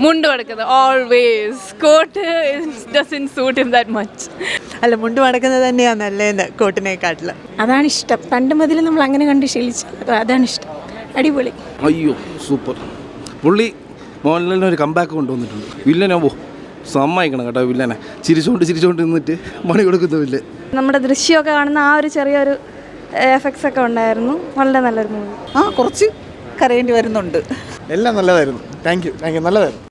മുണ്ട് മടക്കുന്നത് always coat doesn't suit him that much. അല്ല, മുണ്ട് മടക്കുന്നത് തന്നെയാണ് നല്ലതെന്ന് കോട്ടിനെക്കാട്ടിൽ. അതാണ് ഇഷ്ടം. പണ്ട് മുതൽ നമ്മൾ അങ്ങനെ കണ്ട് ശീലിച്ചത്. അതാണ് ഇഷ്ടം. അടിപൊളി. അയ്യോ സൂപ്പർ. പുള്ളി മോഹൻലാലിന് ഒരു കമ്പാക്ക് കൊണ്ടുവന്നിട്ടുണ്ട്. വില്ലനാവോ സമ്മതിക്കണം കേട്ടോ. വില്ലനെ ചിരിച്ചുകൊണ്ട് നിന്നിട്ട് പണി കൊടുക്കുന്നുമില്ല. നമ്മുടെ ദൃശ്യമൊക്കെ കാണുന്ന ആ ഒരു ചെറിയൊരു എഫക്ട്സ് ഒക്കെ ഉണ്ടായിരുന്നു. വളരെ നല്ലൊരു മൂവി. കുറച്ച് കരയേണ്ടി വരുന്നുണ്ട്. എല്ലാം നല്ലതായിരുന്നു. താങ്ക് യു നല്ലതായിരുന്നു.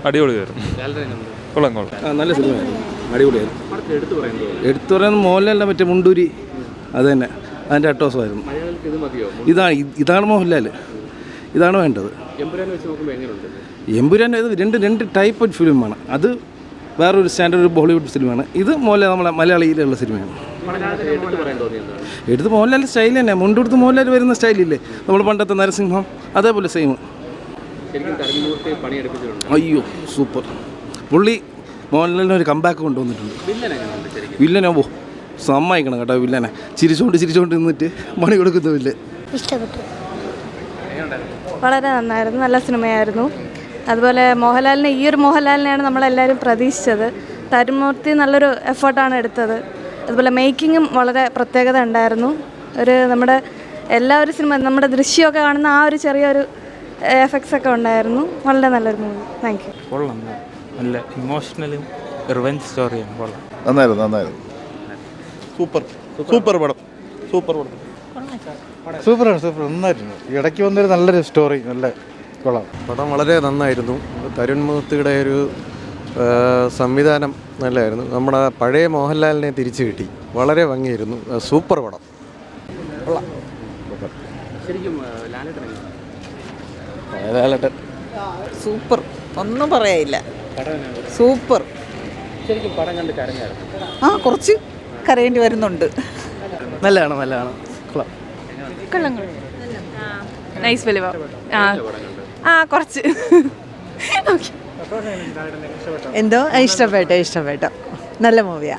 അടിപൊളിയായിരുന്നു. കൊള്ളാം. നല്ല സിനിമയായിരുന്നു, അടിപൊളിയായിരുന്നു. എടുത്തു പറയുന്നത് മോഹൻലാലിനെ മറ്റേ മുണ്ടൂരി, അത് തന്നെ അതിൻ്റെ അട്ടോസമായിരുന്നു. ഇതാണ് മോഹൻലാൽ, ഇതാണ് വേണ്ടത്. എമ്പുരാൻ രണ്ട് ടൈപ്പ് ഓഫ് ഫിലിമാണ്. അത് വേറൊരു സ്റ്റാൻഡേർഡ് ബോളിവുഡ് ഫിലിമാണ്. ഇത് മോഹൻലാൽ നമ്മളെ മലയാളിയിലുള്ള സിനിമയാണ്. എടുത്ത് മോഹൻലാലിൻ്റെ സ്റ്റൈൽ തന്നെ, മുണ്ടെടുത്ത് മോഹൻലാൽ വരുന്ന സ്റ്റൈലില്ലേ നമ്മൾ പണ്ടത്തെ നരസിംഹം, അതേപോലെ സെയിം. അയ്യോ സൂപ്പർ. പുള്ളി മോഹൻലാലിന് ഒരു കമ്പാക്ക് കൊണ്ടുവന്നിട്ടുണ്ട്. വില്ലനാവോ സമ്മതിക്കണം കേട്ടോ. വില്ലനെ ചിരിച്ചുകൊണ്ട് നിന്നിട്ട് പണി കൊടുക്കുന്നുമില്ല. ഇഷ്ടപ്പെട്ടു. വളരെ നന്നായിരുന്നു. നല്ല സിനിമയായിരുന്നു. അതുപോലെ മോഹൻലാലിനെ, ഈ ഒരു മോഹൻലാലിനെയാണ് നമ്മളെല്ലാവരും പ്രതീക്ഷിച്ചത്. തരുമൂർത്തി നല്ലൊരു എഫേർട്ടാണ് എടുത്തത്. അതുപോലെ മേക്കിങ്ങും വളരെ പ്രത്യേകത ഉണ്ടായിരുന്നു. നമ്മുടെ ഒരു സിനിമ, നമ്മുടെ ദൃശ്യമൊക്കെ കാണുന്ന ആ ഒരു ചെറിയൊരു എഫക്ട്സ് ഒക്കെ ഉണ്ടായിരുന്നു. വളരെ നല്ലൊരു മൂവി. Thank you. കൊള്ളാം. നല്ല ഇമോഷണലും റിവെഞ്ച് സ്റ്റോറിയാണ്. കൊള്ളാം. നന്നായിരുന്നു. സൂപ്പർ പടം. സൂപ്പർ നന്നായിരുന്നു. ഇടയ്ക്ക് വന്നൊരു നല്ലൊരു സ്റ്റോറി. നല്ല കൊള്ളാം. പടം വളരെ നന്നായിരുന്നു. തരുൺ മൂർത്തിയുടെ ഒരു സംവിധാനം നല്ലതായിരുന്നു. നമ്മുടെ പഴയ മോഹൻലാലിനെ തിരിച്ചു കിട്ടി. വളരെ ഭംഗിയായിരുന്നു. സൂപ്പർ പടം. സൂപ്പർ, ഒന്നും പറയാനില്ല. സൂപ്പർ. കുറച്ച് കരയേണ്ടി വരുന്നുണ്ട്. നല്ലതാണ്. കൊള്ളാം. Nice film. കുറച്ച് എന്തോ ഇഷ്ടപ്പെട്ടു. നല്ല മൂവിയാ.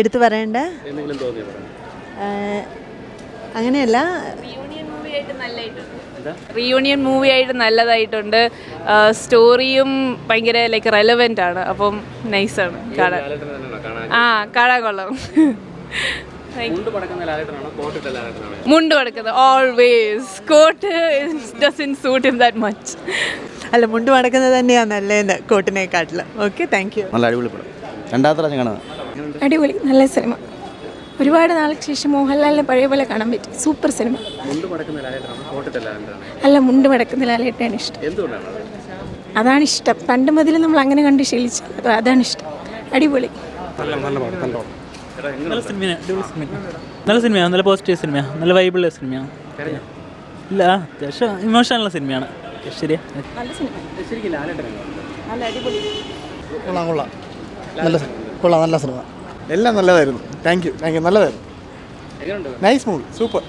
എടുത്തു പറയണ്ട അങ്ങനെയല്ല. റീയൂണിയൻ മൂവി ആയിട്ട് നല്ലതായിട്ടുണ്ട്. സ്റ്റോറിയും ഭയങ്കര ലൈക്ക് റെലവൻ്റ് ആണ്. അപ്പം നൈസാണ് കാണാൻ. കാണാൻ കൊള്ളാം. മുണ്ട് മടക്കുന്നത് always coat doesn't suit him that much. അല്ല, മുണ്ട് മടക്കുന്നത് തന്നെയാണ് നല്ലതെന്ന് കോട്ടിനെക്കാട്ടിൽ. Okay, thank you. നല്ല അടിപൊളി പടം. രണ്ടാമത്തെ പ്രാവശ്യം കാണുന്നത്. അടിപൊളി. നല്ല സിനിമ. ഒരുപാട് നാൾക്ക് ശേഷം മോഹൻലാലിനെ പഴയ പോലെ കാണാൻ പറ്റി. Super cinema. അല്ല, മുണ്ട് മടക്കുന്ന ലാലേട്ടനാണ് ഇഷ്ടം. അതാണ് ഇഷ്ടം. പണ്ട് മുതൽ നമ്മൾ അങ്ങനെ കണ്ട് ശീലിച്ചത്. അതാണ് ഇഷ്ടം. അടിപൊളി. നല്ല സിനിമയാണ്. നല്ല പോസിറ്റീവ് സിനിമയാണ്. നല്ല വൈബിളുള്ള സിനിമയാണ്. ഇല്ല, അത്യാവശ്യം ഇമോഷണലുള്ള സിനിമയാണ്. ശരിയാ. നല്ല സിനിമ. നല്ല അടിപൊളി. കൊള്ളാം. നല്ല സിനിമ. എല്ലാം നല്ലതായിരുന്നു. താങ്ക് യു നല്ലതായിരുന്നു. Nice movie. സൂപ്പർ.